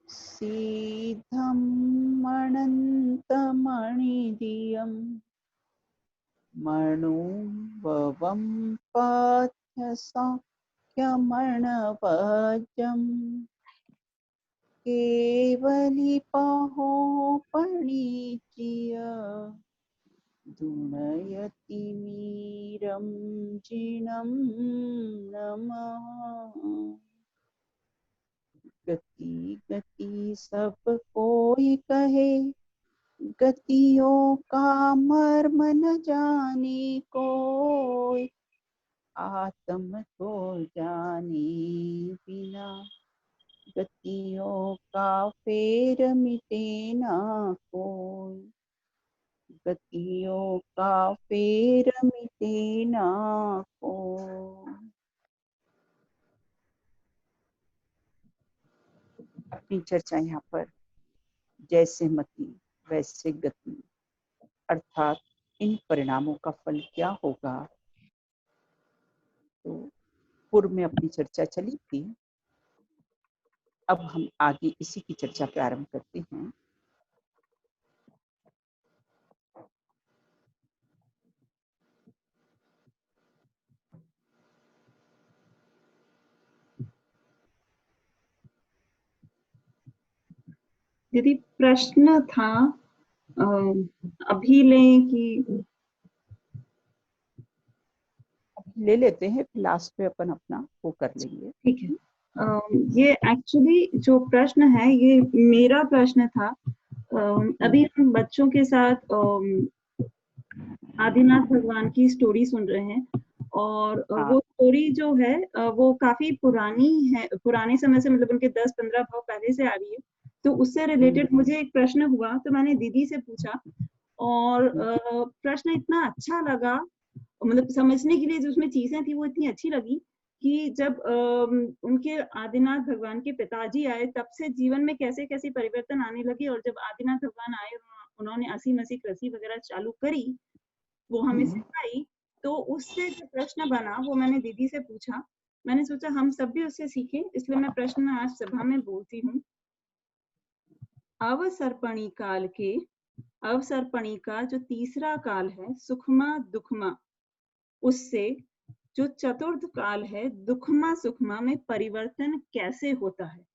सीधम् अनन्तमणिदियं मणुभवं पाथ्य सौख्यमणवजम् केवलिपहो पणिज्य दुनयतिमीरं जिनं नमः। गति गति सब कोई कहे, गतियों का मर्म न जाने कोई, आत्म को जाने बिना गतियों का फेर मिटे ना कोई, गतियों का फेर मिटे ना कोई। अपनी चर्चा यहाँ पर जैसे मति वैसे गति अर्थात इन परिणामों का फल क्या होगा, तो पूर्व में अपनी चर्चा चली थी। अब हम आगे इसी की चर्चा प्रारंभ करते हैं। यदि प्रश्न था अभी लें कि ले लेते हैं, फिर लास्ट में अपन अपना वो कर लेंगे। ठीक है। ये एक्चुअली जो प्रश्न है ये मेरा प्रश्न था। अभी हम बच्चों के साथ आदिनाथ भगवान की स्टोरी सुन रहे हैं और वो स्टोरी जो है वो काफी पुरानी है, पुराने समय से, मतलब उनके 10-15 भाव पहले से आ रही है। तो उससे रिलेटेड मुझे एक प्रश्न हुआ, तो मैंने दीदी से पूछा और प्रश्न इतना अच्छा लगा, मतलब समझने के लिए जो उसमें चीजें थी वो इतनी अच्छी लगी कि जब उनके आदिनाथ भगवान के पिताजी आए तब से जीवन में कैसे कैसे परिवर्तन आने लगे, और जब आदिनाथ भगवान आए उन्होंने 80-80 कृषि वगैरह चालू करी, वो हमें सिखाई, तो उससे जो प्रश्न बना वो मैंने दीदी से पूछा। मैंने सोचा हम सब भी उससे सीखें, इसलिए मैं प्रश्न आज सभा में बोलती हूँ। अवसर्पणी काल के, अवसर्पणी का जो तीसरा काल है सुखमा दुखमा, उससे जो चतुर्थ काल है दुखमा सुखमा में परिवर्तन कैसे होता है,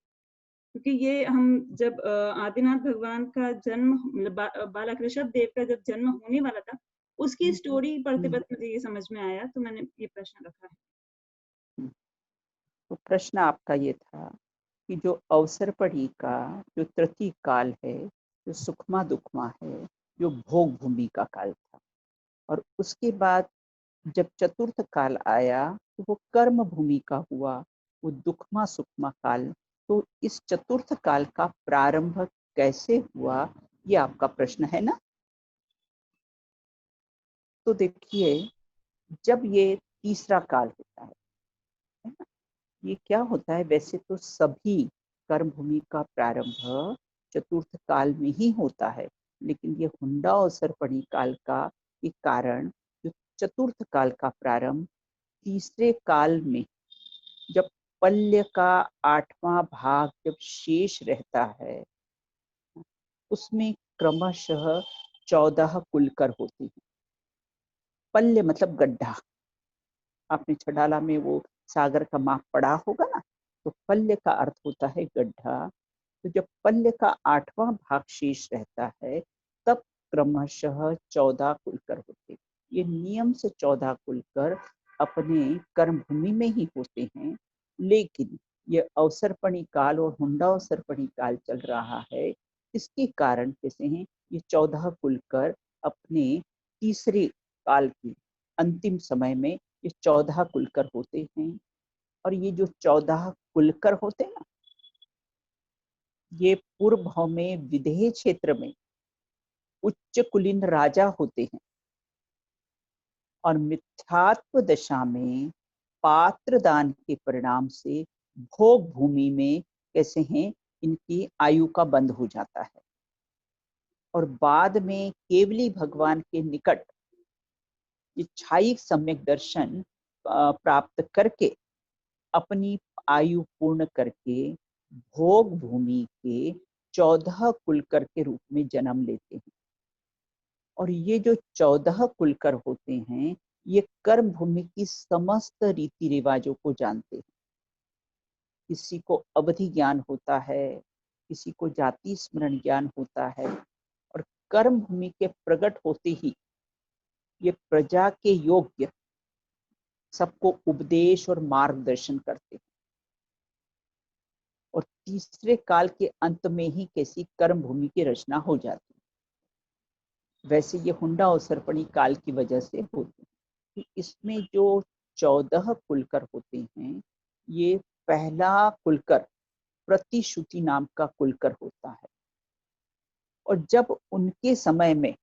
क्योंकि ये हम जब आदिनाथ भगवान का जन्म, बालक ऋषभ देव का जब जन्म होने वाला था, उसकी स्टोरी पढ़ते पढ़ते मुझे ये समझ में आया, तो मैंने ये प्रश्न रखा है। तो प्रश्न आपका ये था कि जो अवसर्पणी का जो तृतीय काल है, जो सुखमा दुखमा है, जो भोग भूमि का काल था, और उसके बाद जब चतुर्थ काल आया तो वो कर्म भूमि का हुआ, वो दुखमा सुखमा काल। तो इस चतुर्थ काल का प्रारंभ कैसे हुआ, ये आपका प्रश्न है ना। तो देखिए, जब ये तीसरा काल होता है ना, ये क्या होता है, वैसे तो सभी कर्म भूमि का प्रारंभ चतुर्थ काल में ही होता है, लेकिन ये हुंडा अवसर्पणी काल का एक कारण जो चतुर्थ काल का प्रारंभ तीसरे काल में, जब पल्य का 8वां भाग जब शेष रहता है, उसमें क्रमशः 14 कुलकर होते हैं। पल्य मतलब गड्ढा, आपने छडाला में वो सागर का माप पढ़ा होगा ना, तो पल्य का अर्थ होता है गड्ढा। तो जब पल्य का 8वां भाग शेष रहता है, तब क्रमशः 14 कुलकर होते हैं। ये नियम से 14 कुलकर अपने कर्म भूमि में ही होते हैं, लेकिन ये अवसर्पणी काल और हुंडा अवसर्पणी काल चल रहा है, इसके कारण कैसे हैं, ये 14 कुलकर अपने तीसरे काल की अंतिम समय में ये 14 कुलकर होते हैं। और ये जो 14 कुलकर होते हैं ना, ये पूर्व भाव में विदेह क्षेत्र में उच्च कुलीन राजा होते हैं, और मिथ्यात्व दशा में पात्र दान के परिणाम से भोग भूमि में कैसे हैं, इनकी आयु का बंध हो जाता है, और बाद में केवली भगवान के निकट इच्छाई सम्यक दर्शन प्राप्त करके अपनी आयु पूर्ण करके भोग भूमि के 14 कुलकर के रूप में जन्म लेते हैं। और ये जो 14 कुलकर होते हैं, ये कर्म भूमि की समस्त रीति रिवाजों को जानते हैं। किसी को अवधि ज्ञान होता है, किसी को जाति स्मरण ज्ञान होता है, और कर्म भूमि के प्रकट होते ही ये प्रजा के योग्य सबको उपदेश और मार्गदर्शन करते हैं। और तीसरे काल के अंत में ही कैसी कर्म भूमि की रचना हो जाती है। वैसे ये हुंडा और सरपणी काल की वजह से होती है। इसमें जो 14 कुलकर होते हैं, ये पहला कुलकर प्रतिश्रुति नाम का कुलकर होता है। और जब उनके समय में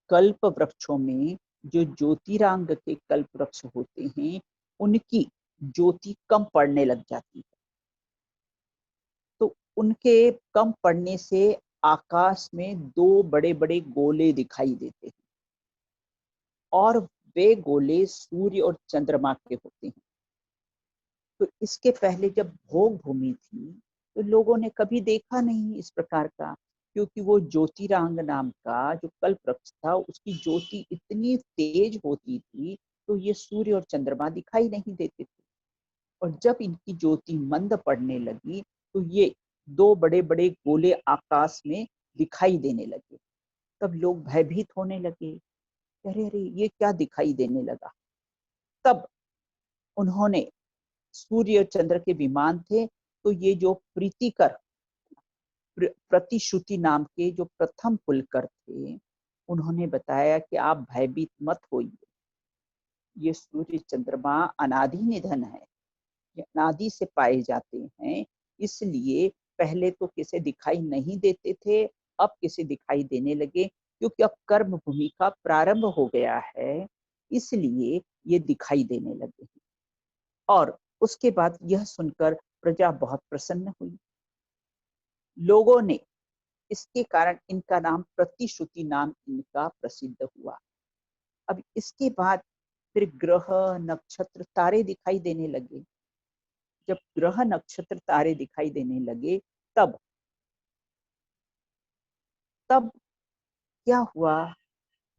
कल्प वृक्षों में जो ज्योतिरांग के कल्प वृक्ष होते हैं, उनकी ज्योति कम पड़ने लग जाती है। तो उनके कम पड़ने से आकाश में 2 बड़े बड़े गोले दिखाई देते हैं, और वे गोले सूर्य और चंद्रमा के होते हैं। तो इसके पहले जब भोग भूमि थी, तो लोगों ने कभी देखा नहीं इस प्रकार का, क्योंकि वो ज्योतिरांग नाम का जो कल्प वृक्ष था, उसकी ज्योति इतनी तेज होती थी, तो ये सूर्य और चंद्रमा दिखाई नहीं देते थे। और जब इनकी ज्योति मंद पड़ने लगी, तो ये 2 बड़े बड़े गोले आकाश में दिखाई देने लगे। तब लोग भयभीत होने लगे, अरे अरे ये क्या दिखाई देने लगा। तब उन्होंने, सूर्य और चंद्र के विमान थे, तो ये जो प्रीतिकर प्रतिश्रुति नाम के जो प्रथम कुलकर थे, उन्होंने बताया कि आप भयभीत मत होइए, ये सूर्य चंद्रमा अनादि निधन है, ये अनादि से पाए जाते हैं। इसलिए पहले तो किसे दिखाई नहीं देते थे, अब किसे दिखाई देने लगे, क्योंकि अब कर्म भूमि का प्रारंभ हो गया है, इसलिए ये दिखाई देने लगे। और उसके बाद यह सुनकर प्रजा बहुत प्रसन्न हुई। लोगों ने इसके कारण इनका नाम प्रतिश्रुति नाम इनका प्रसिद्ध हुआ। अब इसके बाद फिर ग्रह नक्षत्र तारे दिखाई देने लगे। जब ग्रह नक्षत्र तारे दिखाई देने लगे, तब तब क्या हुआ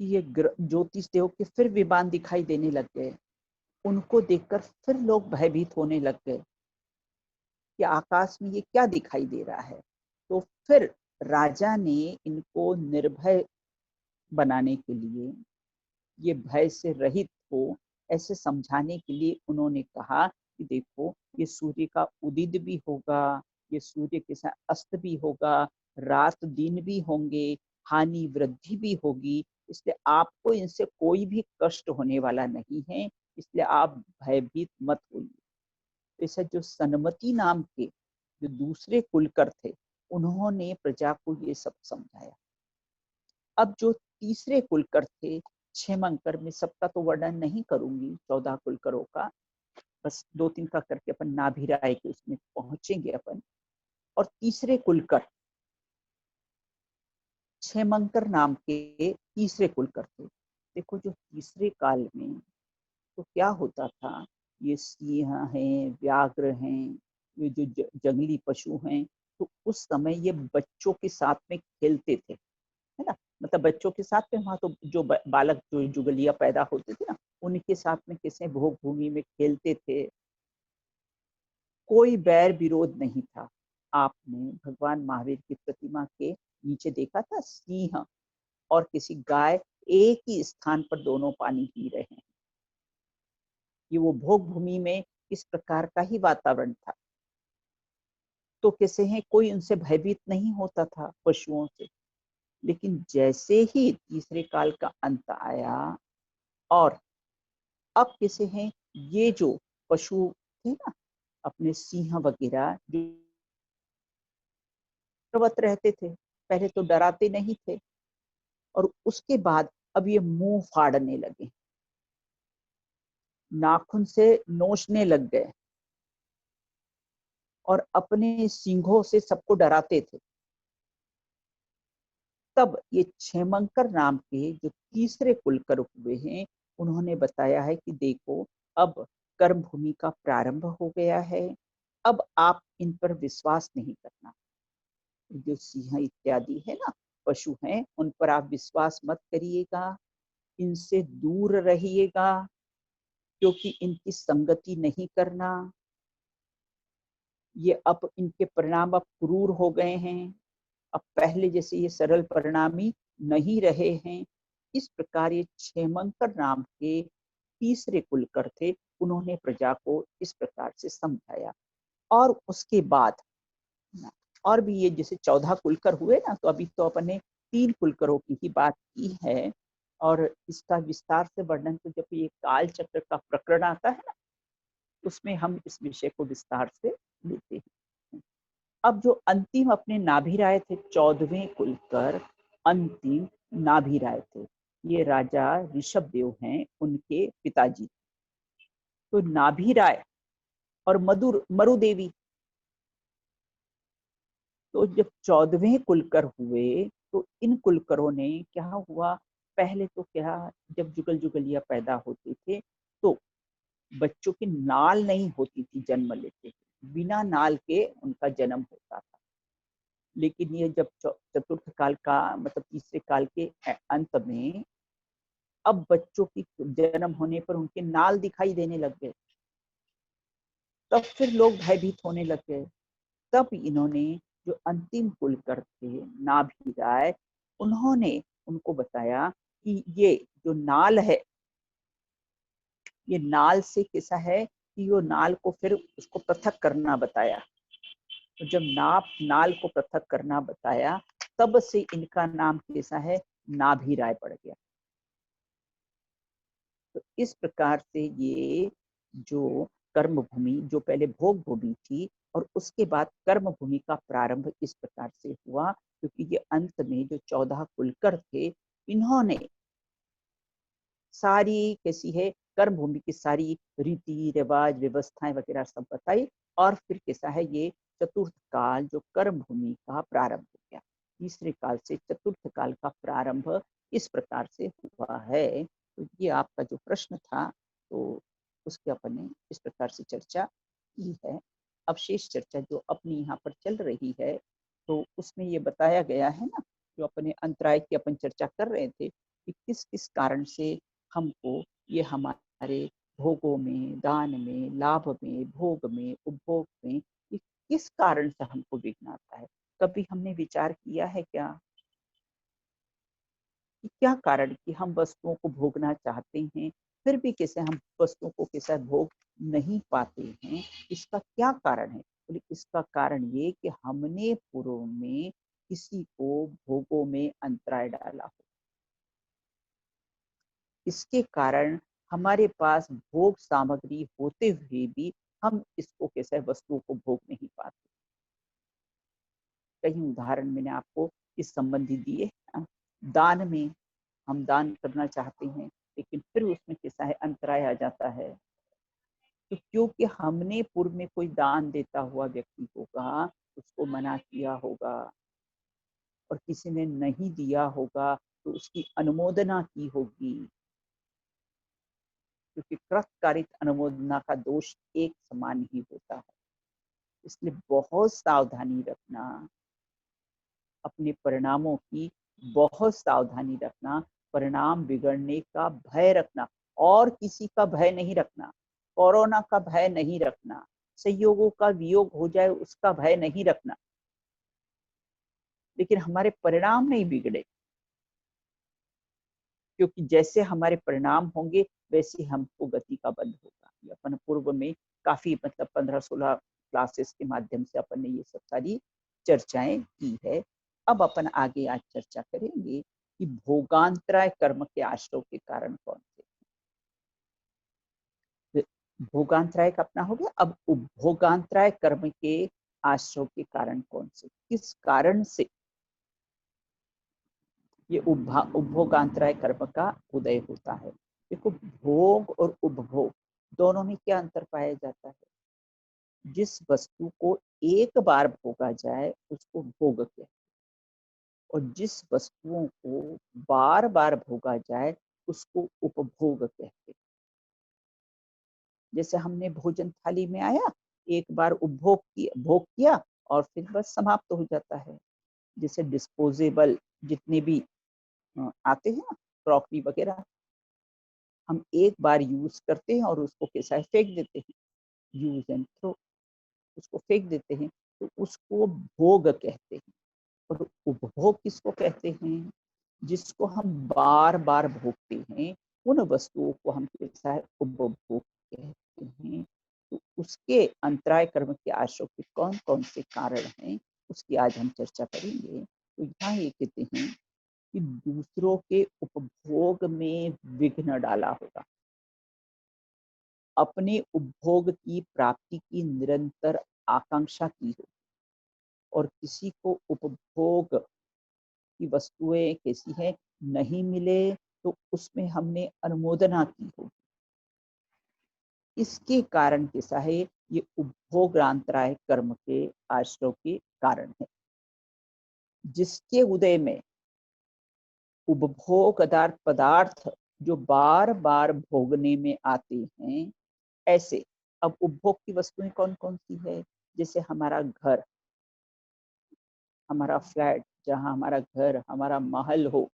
कि ये ज्योतिष देव के फिर विमान दिखाई देने लग गए। उनको देखकर फिर लोग भयभीत होने लग गए कि आकाश में ये क्या दिखाई दे रहा है। तो फिर राजा ने इनको निर्भय बनाने के लिए, ये भय से रहित हो, ऐसे समझाने के लिए उन्होंने कहा कि देखो, ये सूर्य का उदित भी होगा, ये सूर्य के साथ अस्त भी होगा, रात दिन भी होंगे, हानि वृद्धि भी होगी, इसलिए आपको इनसे कोई भी कष्ट होने वाला नहीं है, इसलिए आप भयभीत मत होइए। ऐसा जो सनमति नाम के जो दूसरे कुलकर थे, उन्होंने प्रजा को ये सब समझाया। अब जो तीसरे कुलकर थे, क्षेमंकर, में सबका तो वर्णन नहीं करूंगी, 14 कुलकरों का, बस 2-3 का करके अपन नाभि राय के उसमें पहुंचेंगे अपन। और तीसरे कुलकर क्षेमंकर नाम के तीसरे कुलकर थे। देखो, जो तीसरे काल में तो क्या होता था, ये सिंह हैं, व्याघ्र हैं, ये जो जंगली पशु हैं, तो उस समय ये बच्चों के साथ में खेलते थे, है ना। मतलब बच्चों के साथ में, वहां तो जो बालक जो जुगलिया पैदा होते थे ना, उनके साथ में किसी भोग भूमि में खेलते थे। कोई बैर विरोध नहीं था। आपने भगवान महावीर की प्रतिमा के नीचे देखा था, सिंह और किसी गाय एक ही स्थान पर दोनों पानी पी रहे हैं। ये वो भोग भूमि में इस प्रकार का ही वातावरण था। तो कैसे हैं, कोई उनसे भयभीत नहीं होता था पशुओं से। लेकिन जैसे ही तीसरे काल का अंत आया, और अब कैसे हैं, ये जो पशु थे ना, अपने सिंह वगैरह जो पर्वत रहते थे, पहले तो डराते नहीं थे, और उसके बाद अब ये मुंह फाड़ने लगे, नाखून से नोचने लग गए, और अपने सींगों से सबको डराते थे। तब ये क्षेमंकर नाम के जो तीसरे कुलकर हुए हैं, उन्होंने बताया है कि देखो, अब कर्म भूमि का प्रारंभ हो गया है, अब आप इन पर विश्वास नहीं करना। जो सिंह इत्यादि है ना, पशु हैं, उन पर आप विश्वास मत करिएगा, इनसे दूर रहिएगा, क्योंकि इनकी संगति नहीं करना। ये अब इनके परिणाम अब क्रूर हो गए हैं, अब पहले जैसे ये सरल परिणामी नहीं रहे हैं। इस प्रकार ये क्षेमंकर नाम के तीसरे कुलकर थे, उन्होंने प्रजा को इस प्रकार से समझाया। और उसके बाद और भी ये जैसे 14 कुलकर हुए ना, तो अभी तो अपने 3 कुलकरों की ही बात की है, और इसका विस्तार से वर्णन तो जब ये काल चक्र का प्रकरण आता है ना, उसमें हम इस विषय को विस्तार से लेते हैं। अब जो अंतिम अपने नाभिराय थे, 14वें कुलकर अंतिम नाभिराय थे, ये राजा ऋषभ देव हैं, उनके पिताजी। तो नाभिराय और मरुदेवी, तो जब 14वें कुलकर हुए, तो इन कुलकरों ने क्या हुआ, पहले तो क्या, जब जुगल जुगलिया पैदा होते थे तो बच्चों की नाल नहीं होती थी, जन्म लेते थे बिना नाल के उनका जन्म होता था। लेकिन ये जब चतुर्थ काल का मतलब तीसरे काल के अंत में, अब बच्चों की जन्म होने पर उनके नाल दिखाई देने लग गए, तब फिर लोग भयभीत होने लग गए। तब इन्होंने जो अंतिम कुलकर थे नाभिराय, उन्होंने उनको बताया कि ये जो नाल है, ये नाल से कैसा है कि वो नाल को फिर उसको पृथक करना बताया। तो जब नाल को पृथक करना बताया, तब से इनका नाम कैसा है, नाभिराय पड़ गया। तो इस प्रकार से ये जो कर्म भूमि, जो पहले भोग भूमि थी और उसके बाद कर्म भूमि का प्रारंभ इस प्रकार से हुआ, क्योंकि ये अंत में जो 14 कुलकर थे, इन्होंने सारी कैसी है कर्म भूमि की सारी रीति रिवाज व्यवस्थाएं वगैरह सब बताई, और फिर कैसा है ये चतुर्थ काल जो कर्म भूमि का प्रारंभ हो गया। तीसरे काल से चतुर्थ काल का प्रारंभ इस प्रकार से हुआ है। तो ये आपका जो प्रश्न था, तो उसके अपन ने इस प्रकार से चर्चा की है। अब शेष चर्चा जो अपनी यहाँ पर चल रही है, तो उसमें ये बताया गया है ना, जो अपने अंतराय की अपन चर्चा कर रहे थे कि किस किस कारण से हमको ये हमारे भोगों में, दान में, लाभ में, भोग में, उपभोग में, ये किस कारण से हमको विघ्न आता है। कभी हमने विचार किया है क्या कि क्या कारण कि हम वस्तुओं को भोगना चाहते हैं, फिर भी कैसे हम वस्तुओं को कैसा भोग नहीं पाते हैं, इसका क्या कारण है। बोले इसका कारण ये कि हमने पूर्व में किसी को भोगों में अंतराय डाला हो, इसके कारण हमारे पास भोग सामग्री होते हुए भी हम इसको कैसे वस्तुओं को भोग नहीं पाते। कई उदाहरण मैंने आपको इस संबंधी दिए। दान में हम दान करना चाहते हैं, लेकिन फिर उसमें कैसा है अंतराय आ जाता है। तो क्योंकि हमने पूर्व में कोई दान देता हुआ व्यक्ति होगा, उसको मना किया होगा, और किसी ने नहीं दिया होगा तो उसकी अनुमोदना की होगी, क्योंकि कृतकारित अनुमोदना का दोष एक समान ही होता है। इसलिए बहुत सावधानी रखना, अपने परिणामों की बहुत सावधानी रखना, परिणाम बिगड़ने का भय रखना, और किसी का भय नहीं रखना, कोरोना का भय नहीं रखना, संयोगों का वियोग हो जाए उसका भय नहीं रखना, लेकिन हमारे परिणाम नहीं बिगड़े, क्योंकि जैसे हमारे परिणाम होंगे वैसे हमको गति का बंध होगा। ये अपन पूर्व में काफी मतलब 15-16 क्लासेस के माध्यम से अपन ने ये सब सारी चर्चाएं की है। अब अपन आगे आज चर्चा करेंगे कि भोगांतराय कर्म के आश्रय के कारण कौन से। भोगांतराय का अपना हो गया, अब उपभोगांतराय कर्म के आश्रय के कारण कौन से, किस कारण से ये उपभोगांतराय कर्म का उदय होता है। देखो, भोग और उपभोग दोनों में क्या अंतर पाया जाता है। जिस वस्तु को एक बार भोगा जाए उसको भोग कहते हैं, और जिस वस्तुओं को बार बार भोगा जाए उसको उपभोग कहते हैं। जैसे हमने भोजन थाली में आया, एक बार भोग किया और फिर बस समाप्त हो जाता है। जैसे डिस्पोजेबल जितने भी आते हैं ना, क्रॉकरी वगैरह, हम एक बार यूज करते हैं और उसको कैसा है फेंक देते हैं, यूज एंड थ्रो, उसको फेंक देते हैं। तो उसको भोग कहते हैं। और उपभोग किसको कहते हैं? जिसको हम बार बार भोगते हैं, उन वस्तुओं को हम कैसा है उपभोग कहते हैं। तो उसके अंतराय कर्म के आश्रय के कौन कौन से कारण हैं, उसकी आज हम चर्चा करेंगे। तो यहाँ ये कहते हैं कि दूसरों के उपभोग में विघ्न डाला होगा, अपने उपभोग की प्राप्ति की निरंतर आकांक्षा की हो, और किसी को उपभोग की वस्तुएं कैसी है नहीं मिले तो उसमें हमने अनुमोदना की हो, इसके कारण कैसा है, ये उपभोगांतराय कर्म के आश्रय के कारण है। जिसके उदय में उपभोगदार पदार्थ जो बार बार भोगने में आते हैं, ऐसे अब उपभोग की वस्तुएं कौन कौन सी है? जैसे हमारा घर, हमारा फ्लैट, जहाँ हमारा घर, हमारा महल हो,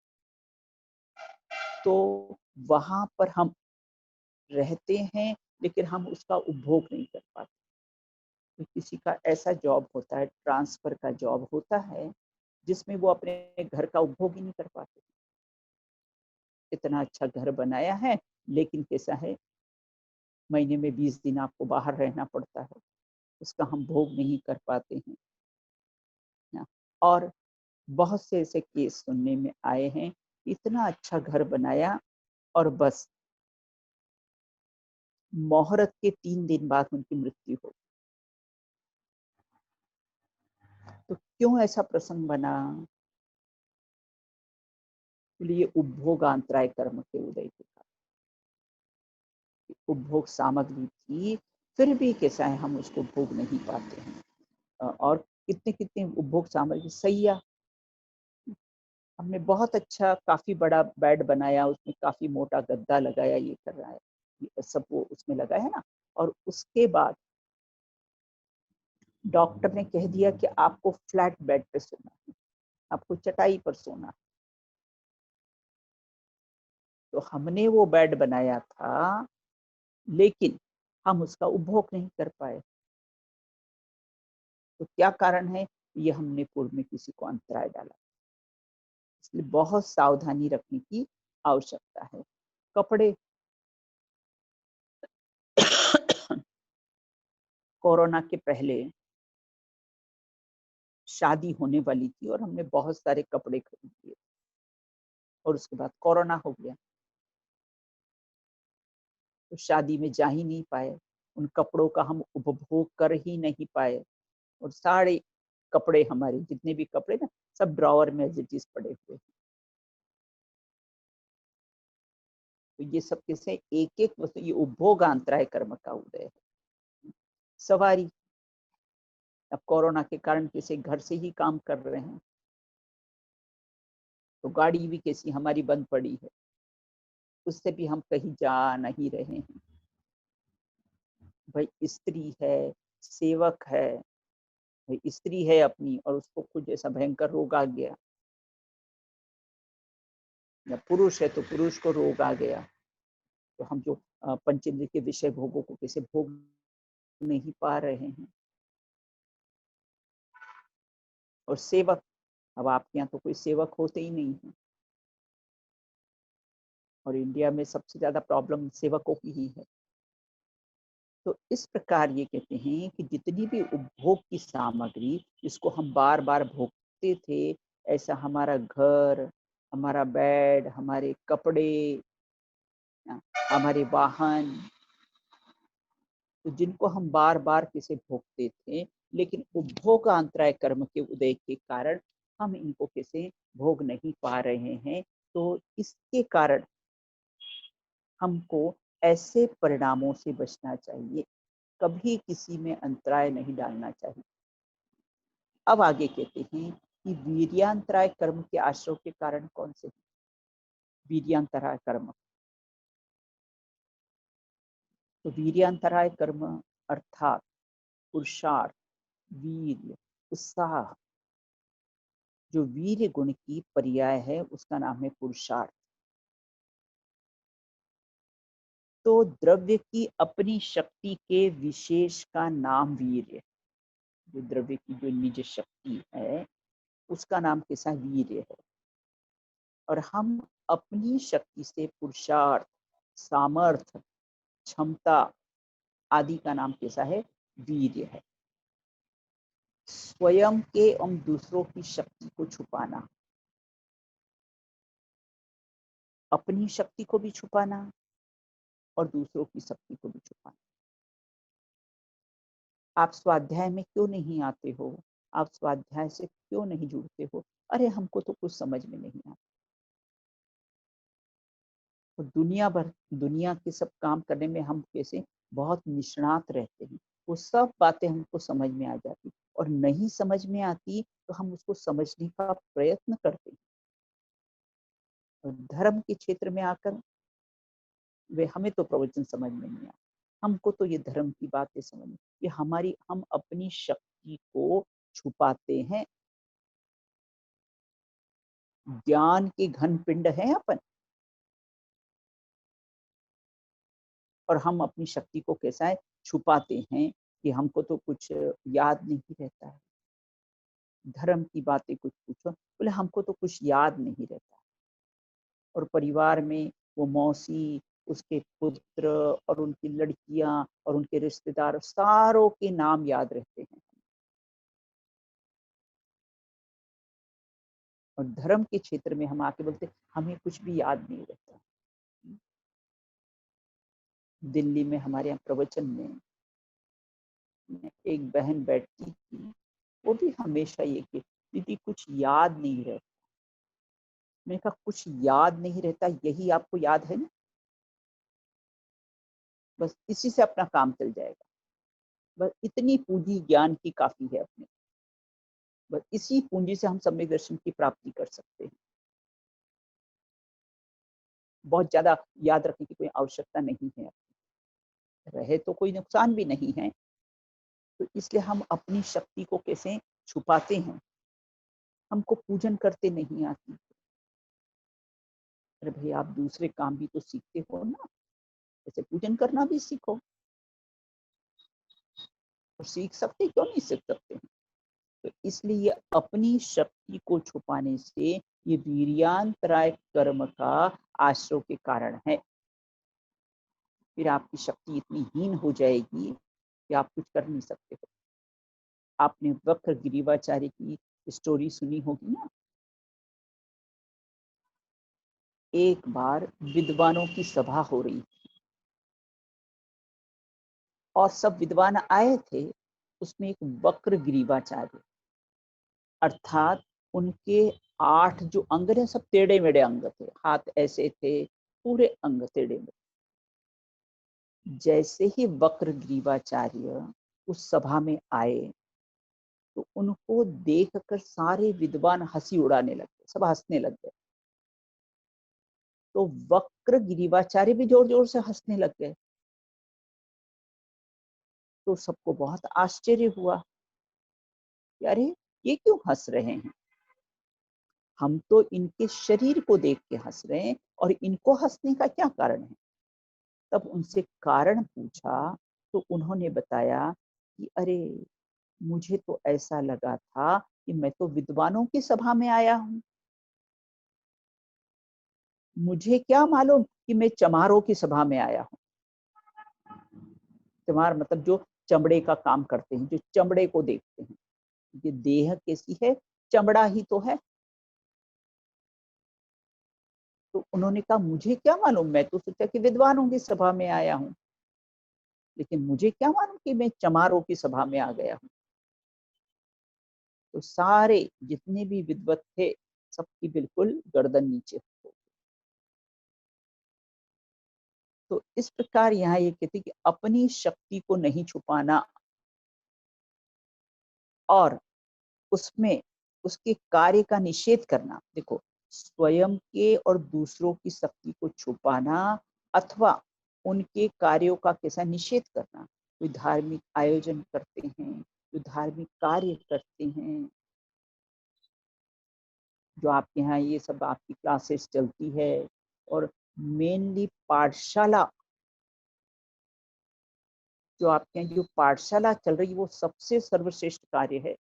तो वहां पर हम रहते हैं, लेकिन हम उसका उपभोग नहीं कर पाते। तो किसी का ऐसा जॉब होता है, ट्रांसफर का जॉब होता है, जिसमें वो अपने घर का उपभोग ही नहीं कर पाते। इतना अच्छा घर बनाया है, लेकिन कैसा है, महीने में 20 दिन आपको बाहर रहना पड़ता है, उसका हम भोग नहीं कर पाते हैं ना। और बहुत से ऐसे केस सुनने में आए हैं, इतना अच्छा घर बनाया और बस मुहूर्त के 3 दिन बाद उनकी मृत्यु हो। तो क्यों ऐसा प्रसंग बना? ये उपभोगांतराय कर्म के उदय के कारण, उपभोग सामग्री थी, फिर भी कैसा है हम उसको भोग नहीं पाते हैं। और कितने कितने उपभोग सामग्री, सैया, हमने बहुत अच्छा काफी बड़ा बेड बनाया, उसमें काफी मोटा गद्दा लगाया, ये कर रहा है, ये सब वो उसमें लगा है ना, और उसके बाद डॉक्टर ने कह दिया कि आपको फ्लैट बेड पे सोना है, आपको चटाई पर सोना है। तो हमने वो बेड बनाया था, लेकिन हम उसका उपभोग नहीं कर पाए। तो क्या कारण है? ये हमने पूर्व में किसी को अंतराय डाला। इसलिए बहुत सावधानी रखने की आवश्यकता है। कपड़े कोरोना के पहले शादी होने वाली थी और हमने बहुत सारे कपड़े खरीद लिए, और उसके बाद कोरोना हो गया, तो शादी में जा ही नहीं पाए, उन कपड़ों का हम उपभोग कर ही नहीं पाए, और सारे कपड़े, हमारे जितने भी कपड़े ना, सब ड्रॉवर में एज इट इज पड़े हुए। तो ये सब किसे एक एक वस्तु, ये उपभोगांतराय कर्म का उदय है। सवारी, अब कोरोना के कारण किसी घर से ही काम कर रहे हैं, तो गाड़ी भी कैसी हमारी बंद पड़ी है, उससे भी हम कहीं जा नहीं रहे हैं। भाई स्त्री है, सेवक है, भाई स्त्री है अपनी और उसको कुछ ऐसा भयंकर रोग आ गया, या पुरुष है तो पुरुष को रोग आ गया, तो हम जो पंचेंद्रिय के विषय भोगों को कैसे भोग नहीं पा रहे हैं। और सेवक, अब आपके यहाँ तो कोई सेवक होते ही नहीं है, और इंडिया में सबसे ज्यादा प्रॉब्लम सेवकों की ही है। तो इस प्रकार ये कहते हैं कि जितनी भी उपभोग की सामग्री जिसको हम बार बार भोगते थे, ऐसा हमारा घर, हमारा बेड, हमारे कपड़े, हमारे वाहन, तो जिनको हम बार बार किसे भोगते थे, लेकिन उपभोग अंतराय कर्म के उदय के कारण हम इनको कैसे भोग नहीं पा रहे हैं। तो इसके कारण हमको ऐसे परिणामों से बचना चाहिए, कभी किसी में अंतराय नहीं डालना चाहिए। अब आगे कहते हैं कि वीर्यांतराय कर्म के आश्रय के कारण कौन से? वीर्यांतराय कर्म, तो वीर्यांतराय कर्म अर्थात पुरुषार्थ, वीर्य, उत्साह, जो वीर्य गुण की पर्याय है उसका नाम है पुरुषार्थ। तो द्रव्य की अपनी शक्ति के विशेष का नाम वीर्य, जो द्रव्य की जो निज शक्ति है उसका नाम कैसा वीर्य है। और हम अपनी शक्ति से पुरुषार्थ, सामर्थ्य, क्षमता आदि का नाम कैसा है, वीर्य है। स्वयं के एवं दूसरों की शक्ति को छुपाना, अपनी शक्ति को भी छुपाना और दूसरों की शक्ति को भी छुपाना। आप स्वाध्याय में क्यों नहीं आते हो, आप स्वाध्याय से क्यों नहीं जुड़ते हो, अरे हमको तो कुछ समझ में नहीं आता। तो दुनिया के सब काम करने में हम कैसे बहुत निष्णात रहते हैं, वो सब बातें हमको समझ में आ जाती, और नहीं समझ में आती तो हम उसको समझने का प्रयत्न करते हैं। और धर्म के क्षेत्र में आकर वे हमें तो प्रवचन समझ में नहीं आता, हमको तो ये धर्म की बातें समझ में, ये हम अपनी शक्ति को छुपाते हैं। ज्ञान के घन पिंड हैं अपन, और हम अपनी शक्ति को कैसा है छुपाते हैं कि हमको तो कुछ याद नहीं रहता है। धर्म की बातें कुछ पूछो, बोले हमको तो कुछ याद नहीं रहता। और परिवार में वो मौसी, उसके पुत्र और उनकी लड़कियां और उनके रिश्तेदार सारों के नाम याद रहते हैं। और धर्म के क्षेत्र में हम आके बोलते हमें कुछ भी याद नहीं रहता। दिल्ली में हमारे यहाँ प्रवचन में एक बहन बैठती थी, वो भी हमेशा ये कि दीदी कुछ याद नहीं रहता। मैंने कहा कुछ याद नहीं रहता, यही आपको याद है ना, बस इसी से अपना काम चल जाएगा। बस इतनी पूंजी ज्ञान की काफी है अपने, बस इसी पूंजी से हम सम्यक दर्शन की प्राप्ति कर सकते हैं। बहुत ज्यादा याद रखने की कोई आवश्यकता नहीं है, रहे तो कोई नुकसान भी नहीं है। तो इसलिए हम अपनी शक्ति को कैसे छुपाते हैं, हमको पूजन करते नहीं आती। अरे भाई आप दूसरे काम भी तो सीखते हो ना, जैसे पूजन करना भी सीखो। और सीख सकते, क्यों नहीं सीख सकते हैं। तो इसलिए अपनी शक्ति को छुपाने से ये वीर्यांतराय कर्म का आश्रय के कारण है। फिर आपकी शक्ति इतनी हीन हो जाएगी कि आप कुछ कर नहीं सकते हो। आपने वक्र ग्रीवाचार्य की स्टोरी सुनी होगी ना। एक बार विद्वानों की सभा हो रही और सब विद्वान आए थे, उसमें एक वक्र ग्रीवाचार्य, अर्थात उनके 8 जो अंग थे सब टेढ़े मेढ़े अंग थे, हाथ ऐसे थे, पूरे अंग टेढ़े मेढ़े। जैसे ही वक्र ग्रीवाचार्य उस सभा में आए तो उनको देखकर सारे विद्वान हंसी उड़ाने लगे, सब हंसने लग गए। तो वक्र ग्रीवाचार्य भी जोर जोर से हंसने लग गए। तो सबको बहुत आश्चर्य हुआ कि अरे ये क्यों हंस रहे हैं, हम तो इनके शरीर को देख के हंस रहे हैं और इनको हंसने का क्या कारण है। तब उनसे कारण पूछा तो उन्होंने बताया कि अरे मुझे तो ऐसा लगा था कि मैं तो विद्वानों की सभा में आया हूँ, मुझे क्या मालूम कि मैं चमारों की सभा में आया हूँ। चमार मतलब जो चमड़े का काम करते हैं, जो चमड़े को देखते हैं। ये देह कैसी है, चमड़ा ही तो है। तो उन्होंने कहा मुझे क्या मालूम, मैं तो सोचा कि विद्वानों की सभा में आया हूँ, लेकिन मुझे क्या मालूम कि मैं चमारों की सभा में आ गया हूँ। तो सारे जितने भी विद्वत थे सबकी बिल्कुल गर्दन नीचे हो। तो इस प्रकार यहाँ ये कहते कि अपनी शक्ति को नहीं छुपाना और उसमें उसके कार्य का निषेध करना। देखो, स्वयं के और दूसरों की शक्ति को छुपाना अथवा उनके कार्यों का कैसा निषेध करना। कोई धार्मिक आयोजन करते हैं, जो धार्मिक कार्य करते हैं, जो आपके यहाँ ये सब आपकी क्लासेस चलती है, और मेनली पाठशाला, जो आपके यहाँ जो पाठशाला चल रही है वो सबसे सर्वश्रेष्ठ कार्य है।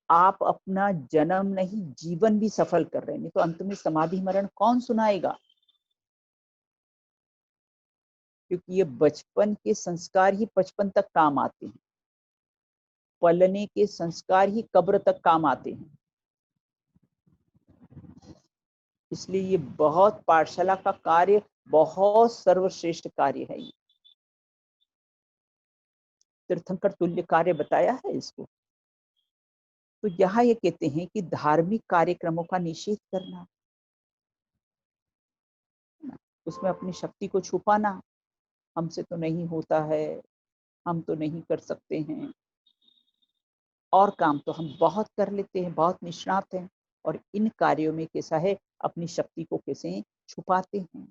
आप अपना जन्म नहीं जीवन भी सफल कर रहे हैं, नहीं तो अंत में समाधि मरण कौन सुनाएगा। क्योंकि ये बचपन के संस्कार ही बचपन तक काम आते हैं, पलने के संस्कार ही कब्र तक काम आते हैं। इसलिए ये बहुत पाठशाला का कार्य बहुत सर्वश्रेष्ठ कार्य है। ये तीर्थंकर तुल्य कार्य बताया है इसको। तो यहाँ ये कहते हैं कि धार्मिक कार्यक्रमों का निषेध करना, उसमें अपनी शक्ति को छुपाना, हमसे तो नहीं होता है, हम तो नहीं कर सकते हैं, और काम तो हम बहुत कर लेते हैं, बहुत निष्णात हैं, और इन कार्यों में कैसा है अपनी शक्ति को कैसे छुपाते हैं।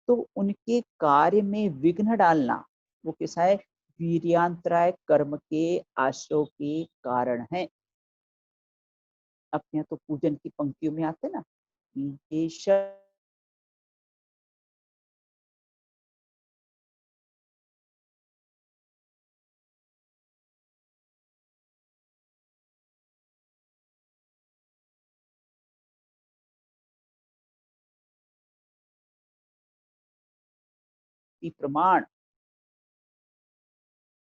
तो उनके कार्य में विघ्न डालना वो कैसा है, वीर्यांतराय कर्म के आश्रय के कारण है। अपने यहाँ तो पूजन की पंक्तियों में आते ना, ये प्रमाण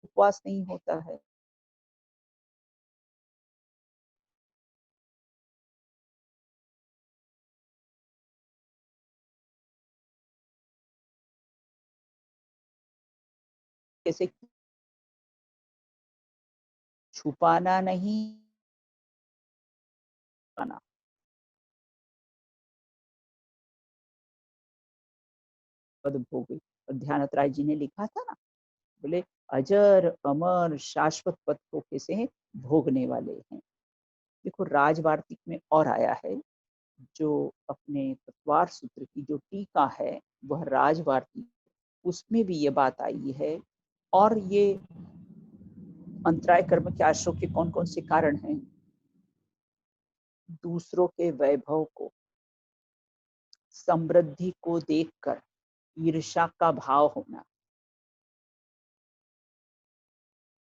उपवास नहीं होता है। जैसे छुपाना नहीं पाना। पद भोग, और ध्यानत राय जी ने लिखा था ना, बोले अजर अमर शाश्वत पद को कैसे भोगने वाले हैं। देखो राजवार्तिक में और आया है, जो अपने तत्वार सूत्र की जो टीका है वह राजवार्तिक, उसमें भी ये बात आई है। और ये अंतराय कर्म के आश्रय के कौन कौन से कारण हैं। दूसरों के वैभव को, समृद्धि को देखकर ईर्ष्या का भाव होना,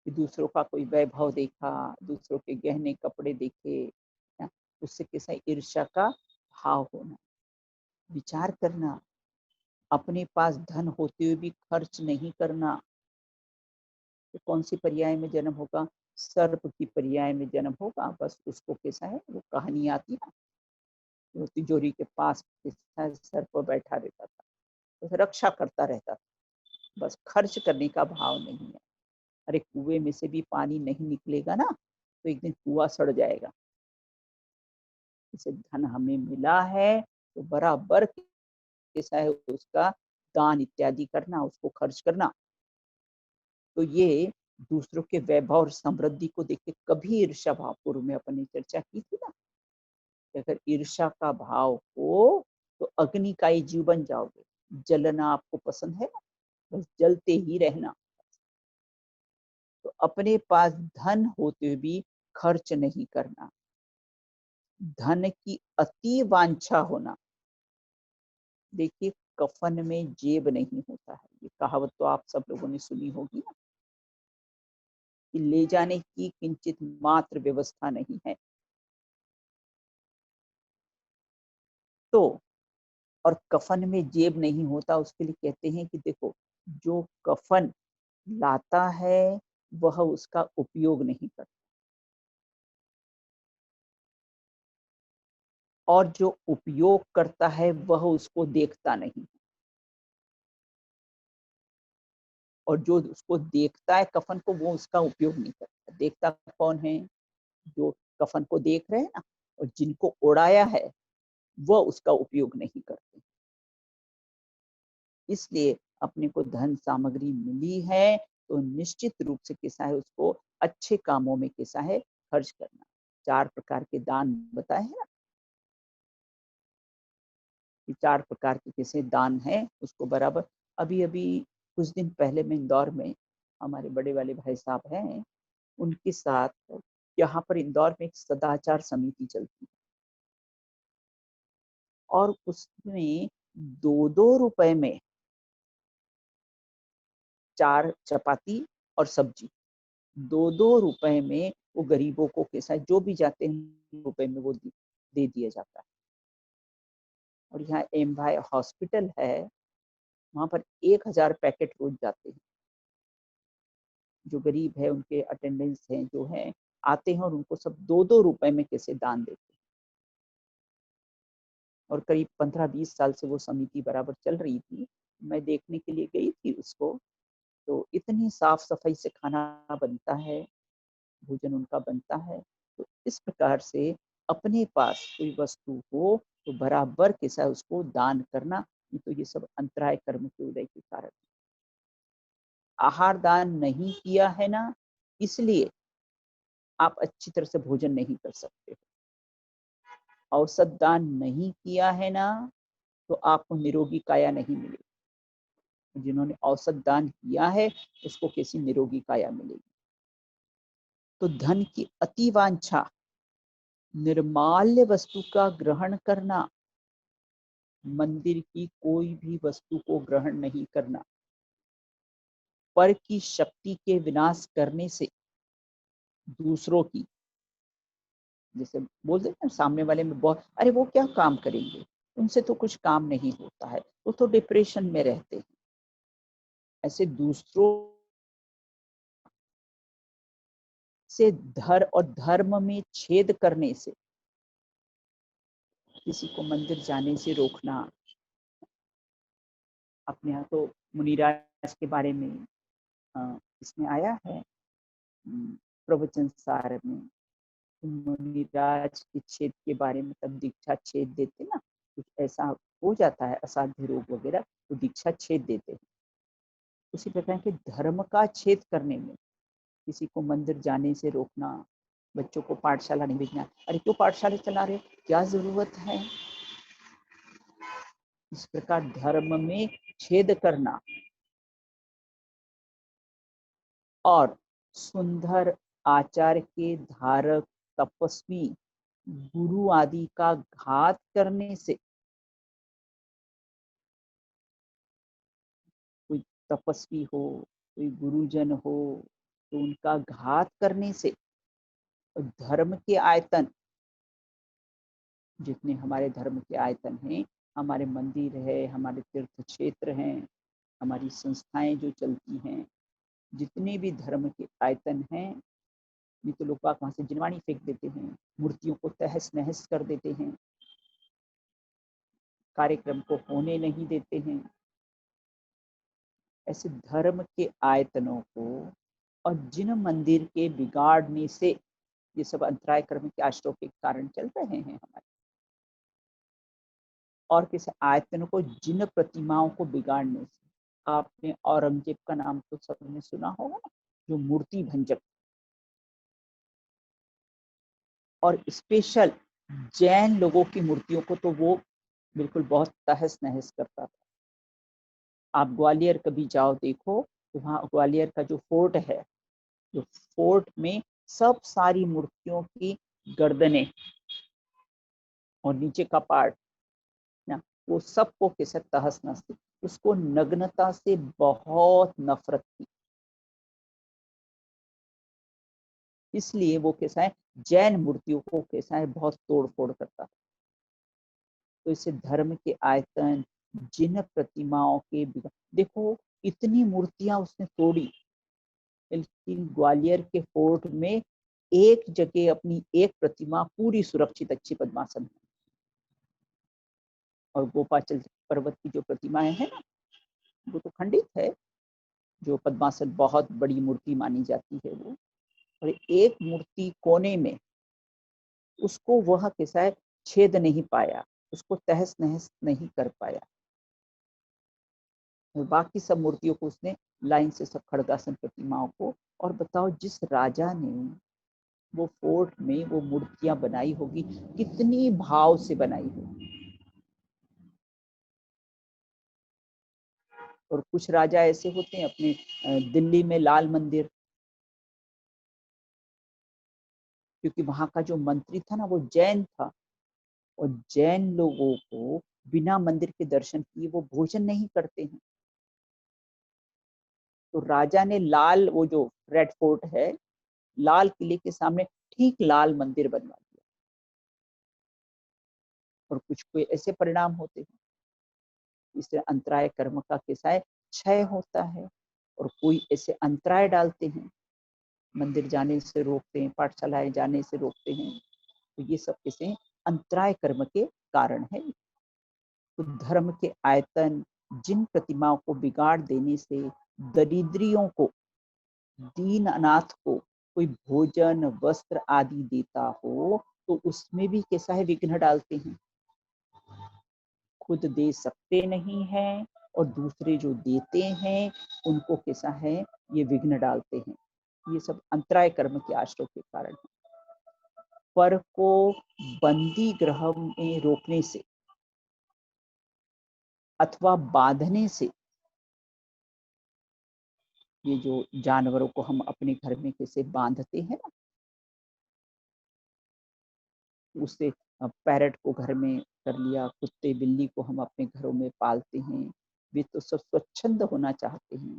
कि दूसरों का कोई वैभव देखा, दूसरों के गहने कपड़े देखे, उससे कैसा ईर्ष्या का भाव होना। विचार करना, अपने पास धन होते हुए भी खर्च नहीं करना। तो कौन सी पर्याय में जन्म होगा, सर्प की पर्याय में जन्म होगा। बस उसको कैसा है, वो कहानी आती है, वो तिजोरी के पास सर्प बैठा रहता था, तो रक्षा करता रहता था, बस खर्च करने का भाव नहीं है। अरे कुएं में से भी पानी नहीं निकलेगा ना, तो एक दिन कुआं सड़ जाएगा। इसे धन हमें मिला है तो बराबर कैसा है उसका दान इत्यादि करना, उसको खर्च करना। तो ये दूसरों के वैभव और समृद्धि को देख के कभी ईर्ष्या भाव, पूर्व में अपन ने चर्चा की थी ना, अगर ईर्ष्या का भाव हो तो अग्नि का ही जीव बन जाओगे। जलना आपको पसंद है ना, बस जलते ही रहना। तो अपने पास धन होते हुए भी खर्च नहीं करना, धन की अति वांछा होना। देखिए कफन में जेब नहीं होता है, ये कहावत तो आप सब लोगों ने सुनी होगी ना, कि ले जाने की किंचित मात्र व्यवस्था नहीं है। तो और कफन में जेब नहीं होता, उसके लिए कहते हैं कि देखो जो कफन लाता है वह उसका उपयोग नहीं करता, और जो उपयोग करता है वह उसको देखता नहीं, और जो उसको देखता है कफन को वो उसका उपयोग नहीं करता। देखता कौन है, जो कफन को देख रहे हैं ना, और जिनको उड़ाया है वह उसका उपयोग नहीं करते। इसलिए अपने को धन सामग्री मिली है तो निश्चित रूप से कैसा है उसको अच्छे कामों में कैसा है खर्च करना। 4 प्रकार के दान बताए हैं ना, ये 4 प्रकार के कैसे दान हैं उसको बराबर। अभी अभी कुछ दिन पहले मैं इंदौर में, हमारे बड़े वाले भाई साहब हैं, उनके साथ यहाँ पर इंदौर में एक सदाचार समिति चलती है और उसमें 2-2 रुपए में 4 चपाती और सब्जी 2-2 रुपए में वो गरीबों को के साथ जो भी जाते हैं रुपए में वो दे दिया जाता है। और यहाँ एम भाई हॉस्पिटल है, वहाँ पर 1000 पैकेट रोज जाते हैं। जो गरीब है उनके अटेंडेंस हैं जो हैं आते हैं और उनको सब 2-2 रुपए में कैसे दान देते हैं। और करीब 15-20 साल से वो समिति बराबर चल रही थी। मैं देखने के लिए गई थी उसको, तो इतनी साफ सफाई से खाना बनता है, भोजन उनका बनता है। तो इस प्रकार से अपने पास कोई वस्तु हो तो बराबर कैसा उसको दान करना, तो ये सब अंतराय कर्म के उदय के कारण। आहार दान नहीं किया है ना, इसलिए आप अच्छी तरह से भोजन नहीं कर सकते। औसत दान नहीं किया है ना, तो आपको निरोगी काया नहीं मिलेगी। जिन्होंने औसत दान किया है उसको कैसी निरोगी काया मिलेगी। तो धन की अति वांछा, निर्माल्य वस्तु का ग्रहण करना, मंदिर की कोई भी वस्तु को ग्रहण नहीं करना, पर की शक्ति के विनाश करने से दूसरों की, जैसे बोल देते हैं सामने वाले में बहुत, अरे वो क्या काम करेंगे, उनसे तो कुछ काम नहीं होता है, वो तो डिप्रेशन में रहते हैं, ऐसे दूसरों से धर और धर्म में छेद करने से, किसी को मंदिर जाने से रोकना। अपने यहाँ तो मुनिराज के बारे में इसमें आया है प्रवचन सार में, मुनिराज के छेद के बारे में, तब दीक्षा छेद देते ना, कुछ ऐसा हो जाता है असाध्य रोग वगैरह तो दीक्षा छेद देते हैं। उसी प्रकार के धर्म का छेद करने में, किसी को मंदिर जाने से रोकना, बच्चों को पाठशाला नहीं भेजना, अरे क्यों पाठशाला चला रहे, क्या जरूरत है। इस प्रकार धर्म में छेद करना और सुंदर आचार के धारक तपस्वी गुरु आदि का घात करने से, कोई तपस्वी हो, कोई गुरुजन हो, तो उनका घात करने से धर्म के आयतन, जितने हमारे धर्म के आयतन हैं, हमारे मंदिर है, हमारे तीर्थ क्षेत्र हैं, हमारी संस्थाएं जो चलती हैं, जितने भी धर्म के आयतन हैं, नहीं तो लोग वहां से जिनवाणी फेंक देते हैं, मूर्तियों को तहस नहस कर देते हैं, कार्यक्रम को होने नहीं देते हैं। ऐसे धर्म के आयतनों को और जिन मंदिर के बिगाड़ने से, ये सब अंतराय कर्म के आश्रयों के कारण चल रहे हैं हमारे, और किसी आयतनों को जिन प्रतिमाओं को बिगाड़ने से, आपने औरंगजेब का नाम तो सबने सुना होगा ना, जो मूर्ति भंजक, और स्पेशल जैन लोगों की मूर्तियों को तो वो बिल्कुल बहुत तहस नहस करता था। आप ग्वालियर कभी जाओ देखो, तो वहाँ ग्वालियर का जो फोर्ट है, जो फोर्ट में सब सारी मूर्तियों की गर्दनें और नीचे का पार्ट ना, वो सबको कैसे तहस नहस थी, उसको नग्नता से बहुत नफरत थी, इसलिए वो कैसा है जैन मूर्तियों को कैसा है बहुत तोड़ फोड़ करता था। तो इसे धर्म के आयतन, जिन प्रतिमाओं के देखो इतनी मूर्तियां उसने तोड़ी, लेकिन ग्वालियर के फोर्ट में एक जगह अपनी एक प्रतिमा पूरी सुरक्षित अच्छी पद्मासन है। और गोपाचल पर्वत की जो प्रतिमाएं हैं ना, वो तो खंडित है, जो पद्मासन बहुत बड़ी मूर्ति मानी जाती है वो, और एक मूर्ति कोने में, उसको वह कैसा है छेद नहीं पाया, उसको तहस नहस नहीं कर पाया। बाकी सब मूर्तियों को उसने लाइन से सब खड़गासन प्रतिमाओं को, और बताओ जिस राजा ने वो फोर्ट में वो मूर्तियां बनाई होगी, कितनी भाव से बनाई होगी, और कुछ राजा ऐसे होते हैं, अपने दिल्ली में लाल मंदिर, क्योंकि वहां का जो मंत्री था ना वो जैन था, और जैन लोगों को बिना मंदिर के दर्शन किए वो भोजन नहीं करते हैं। तो राजा ने लाल, वो जो रेड फोर्ट है, लाल किले के सामने ठीक लाल मंदिर बनवा दिया। और कुछ कोई ऐसे परिणाम होते हैं, इससे अंतराय कर्म का कैसा है, क्षय होता है। और कोई ऐसे अंतराय डालते हैं, मंदिर जाने से रोकते हैं, पाठशालाएं जाने से रोकते हैं, तो ये सब कैसे अंतराय कर्म के कारण है। तो धर्म के आयतन, जिन प्रतिमाओं को बिगाड़ देने से दरिद्रियों को, दीन अनाथ को कोई भोजन वस्त्र आदि देता हो, तो उसमें भी कैसा है, विघ्न डालते हैं। खुद दे सकते नहीं हैं और दूसरे जो देते हैं उनको कैसा है, ये विघ्न डालते हैं। ये सब अंतराय कर्म के आश्रय के कारण है। पर को बंदी गृह में रोकने से अथवा बांधने से, ये जो जानवरों को हम अपने घर में कैसे बांधते हैं ना, उससे पैरट को घर में कर लिया, कुत्ते बिल्ली को हम अपने घरों में पालते हैं, वे तो सब स्वच्छंद होना चाहते हैं,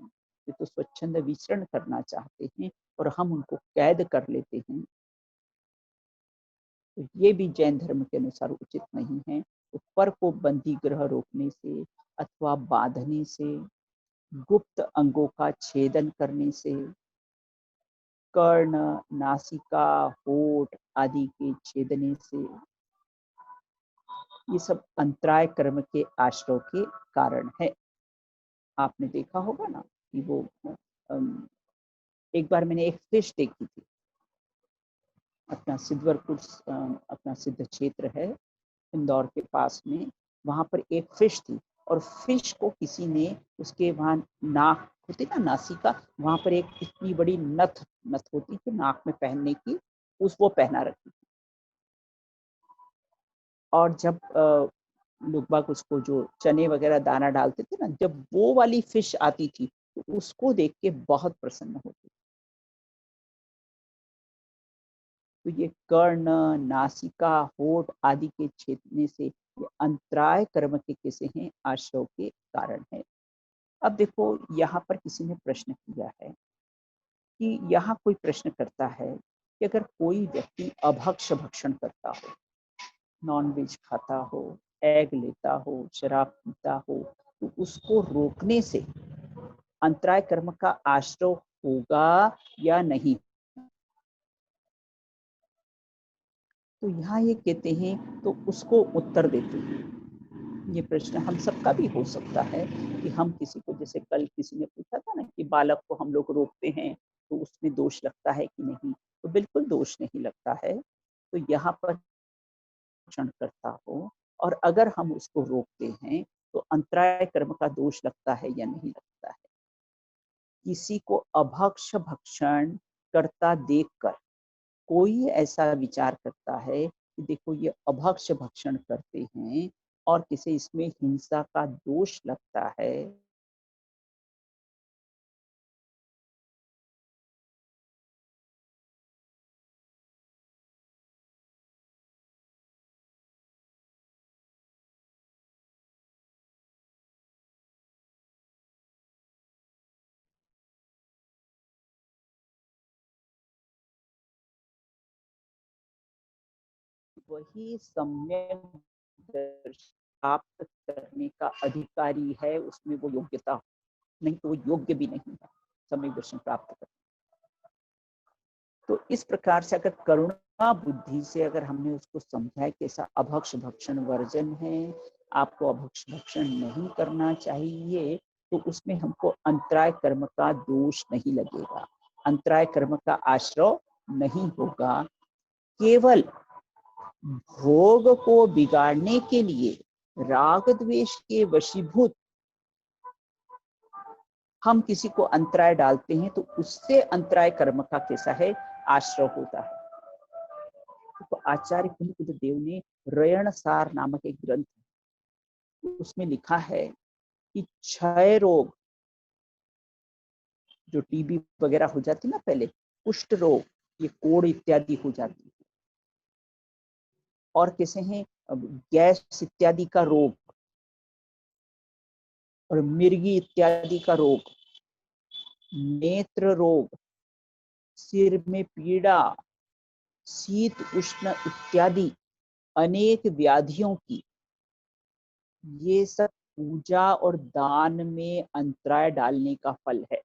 वे तो स्वच्छंद विचरण करना चाहते हैं, और हम उनको कैद कर लेते हैं। तो ये भी जैन धर्म के अनुसार उचित नहीं है। तो पर को बंदी गृह रोकने से अथवा बांधने से, गुप्त अंगों का छेदन करने से, कर्ण, नासिका, होठ आदि के छेदने से, ये सब अंतराय कर्म के आश्रय के कारण है। आपने देखा होगा ना कि वो एक बार मैंने एक फिश देखी थी, अपना सिद्धवरपुर, अपना सिद्ध क्षेत्र है इंदौर के पास में, वहां पर एक फिश थी, और फिश को किसी ने, उसके वहां नाक होती ना, नासिका, वहां पर एक इतनी बड़ी नथ नथ होती थी नाक में पहनने की, वो पहना रखी। और जब लोग बाग उसको जो चने वगैरह दाना डालते थे ना, जब वो वाली फिश आती थी तो उसको देख के बहुत प्रसन्न होती। तो ये कर्ण, नासिका, होठ आदि के छेदने से ये अंतराय कर्म के कैसे हैं, आश्रय के कारण है। अब देखो, यहाँ पर किसी ने प्रश्न किया है कि यहाँ कोई प्रश्न करता है कि अगर कोई व्यक्ति अभक्ष भक्षण करता हो, नॉन वेज खाता हो, एग लेता हो, शराब पीता हो, तो उसको रोकने से अंतराय कर्म का आश्रय होगा या नहीं। तो यहाँ ये कहते हैं, तो उसको उत्तर देते हैं। ये प्रश्न हम सबका भी हो सकता है कि हम किसी को, जैसे कल किसी ने पूछा था ना कि बालक को हम लोग रोकते हैं तो उसमें दोष लगता है कि नहीं, तो बिल्कुल दोष नहीं लगता है। तो यहाँ पर क्षण करता हो और अगर हम उसको रोकते हैं तो अंतराय कर्म का दोष लगता है या नहीं लगता है। किसी को अभक्ष भक्षण करता देखकर कोई ऐसा विचार करता है कि देखो ये अभक्ष भक्षण करते हैं और किसी इसमें हिंसा का दोष लगता है, वही सम्यक दर्शन प्राप्त करने का अधिकारी है, उसमें वो योग्यता, नहीं तो वो योग्य भी नहीं है सम्यक दर्शन प्राप्त करने। तो इस प्रकार से अगर करुणा बुद्धि से अगर हमने उसको समझा कि ऐसा अभक्ष भक्षण वर्जन है, आपको अभक्ष भक्षण नहीं करना चाहिए, तो उसमें हमको अंतराय कर्म का दोष नहीं लगेगा, अंतराय कर्म का आश्रय नहीं होगा। केवल भोग को बिगाड़ने के लिए राग द्वेष के वशीभूत हम किसी को अंतराय डालते हैं, तो उससे अंतराय कर्म का कैसा है, आश्रय होता है। तो आचार्य कुलकुल देव ने रयण सार नामक एक ग्रंथ, उसमें लिखा है कि क्षय रोग जो टीबी वगैरह हो जाती ना पहले, कुष्ठ रोग, ये कोढ़ इत्यादि हो जाती है। और कैसे हैं गैस इत्यादि का रोग और मिर्गी इत्यादि का रोग, नेत्र रोग, सिर में पीड़ा, शीत उष्ण इत्यादि अनेक व्याधियों की, ये सब पूजा और दान में अंतराय डालने का फल है।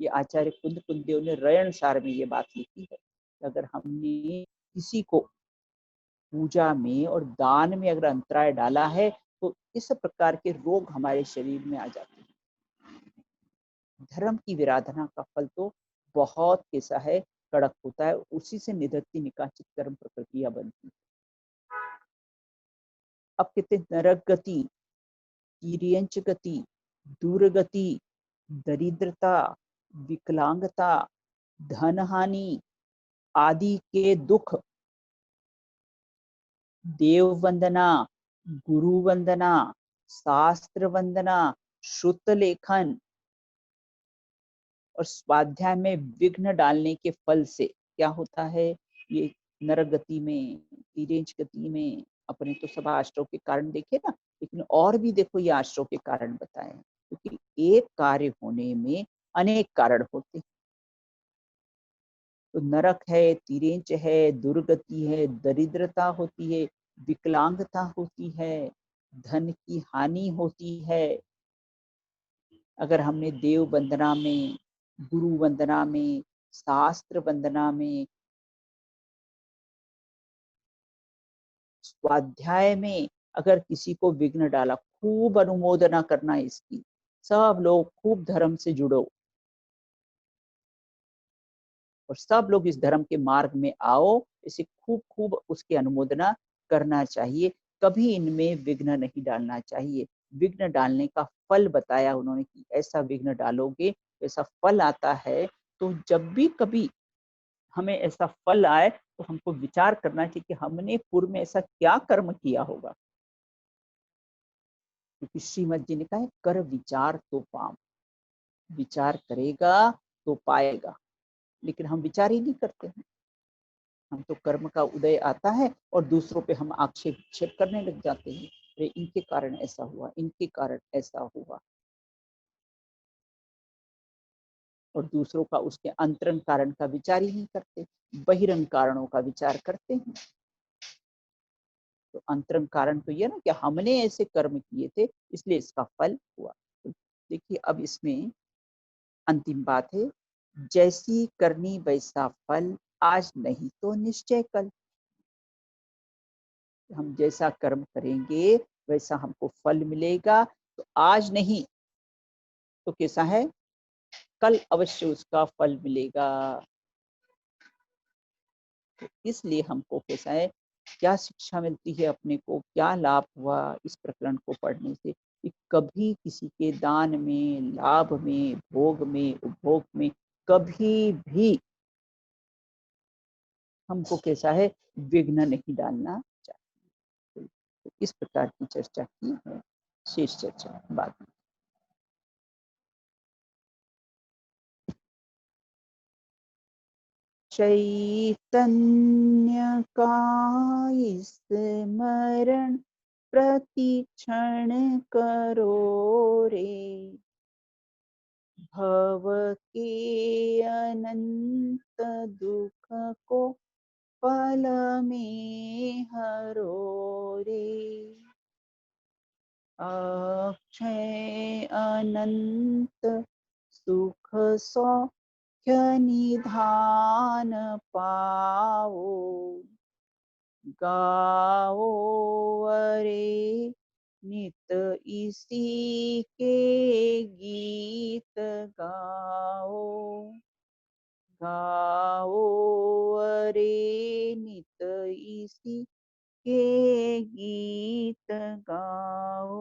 ये आचार्य कुंद कुंदेव ने रयन सार में ये बात लिखी है। अगर हमने किसी को पूजा में और दान में अगर अंतराय डाला है तो इस प्रकार के रोग हमारे शरीर में आ जाते हैं। धर्म की विराधना का फल तो बहुत कैसा है, कड़क होता है। उसी से निधत्ति निकाचित कर्म प्रकृतियां बनती है। अब कहते नरक गति, तिर्यंच गति, दुर्गति, दरिद्रता, विकलांगता, धन हानि आदि के दुख, देव वंदना, गुरु वंदना, शास्त्र वंदना, श्रुत लेखन और स्वाध्याय में विघ्न डालने के फल से क्या होता है, ये नरक गति में, तिर्यंच गति में, अपने तो सब आश्रव के कारण देखे ना, लेकिन और भी देखो ये आश्रव के कारण बताए, क्योंकि एक कार्य होने में अनेक कारण होते हैं। तो नरक है, तिर्यंच है, दुर्गति है, दरिद्रता होती है, विकलांगता होती है, धन की हानि होती है। अगर हमने देव वंदना में, गुरु वंदना में, शास्त्र वंदना में, स्वाध्याय में अगर किसी को विघ्न डाला, खूब अनुमोदना करना इसकी, सब लोग खूब धर्म से जुड़ो और सब लोग इस धर्म के मार्ग में आओ, इसे खूब खूब उसकी अनुमोदना करना चाहिए। कभी इनमें विघ्न नहीं डालना चाहिए। विघ्न डालने का फल बताया उन्होंने कि ऐसा विघ्न डालोगे ऐसा फल आता है। तो जब भी कभी हमें ऐसा फल आए तो हमको विचार करना चाहिए कि हमने पूर्व में ऐसा क्या कर्म किया होगा, क्योंकि श्रीमद जी ने कहा है कर विचार तो पाम, विचार करेगा तो पाएगा। लेकिन हम विचार ही नहीं करते हैं। हम तो कर्म का उदय आता है और दूसरों पे हम आक्षेप विक्षेप करने लग जाते हैं, अरे इनके कारण ऐसा हुआ, इनके कारण ऐसा हुआ, और दूसरों का उसके अंतरंग कारण का विचार ही नहीं करते, बहिरंग कारणों का विचार करते हैं। तो अंतरंग कारण तो ये ना कि हमने ऐसे कर्म किए थे इसलिए इसका फल हुआ। तो देखिए अब इसमें अंतिम बात है, जैसी करनी वैसा फल, आज नहीं तो निश्चय कल। हम जैसा कर्म करेंगे वैसा हमको फल मिलेगा। तो आज नहीं तो कैसा है, कल अवश्य उसका फल मिलेगा। तो इसलिए हमको कैसा है, क्या शिक्षा मिलती है अपने को, क्या लाभ हुआ इस प्रकरण को पढ़ने से, कि कभी किसी के दान में, लाभ में, भोग में, उपभोग में कभी भी हमको कैसा है विघ्न नहीं डालना चाहिए। तो इस प्रकार की चर्चा की है। शेष चर्चा बाद में। चैतन्य का स्मरण प्रतिक्षण करो रे, भव के अनंत दुख को पल में हरो रे। अक्षय अनंत सुख सौख्य निधान पाओ, गाओ अरे नित इसी के गीत गाओ, गाओ अरे नित इसी के गीत गाओ।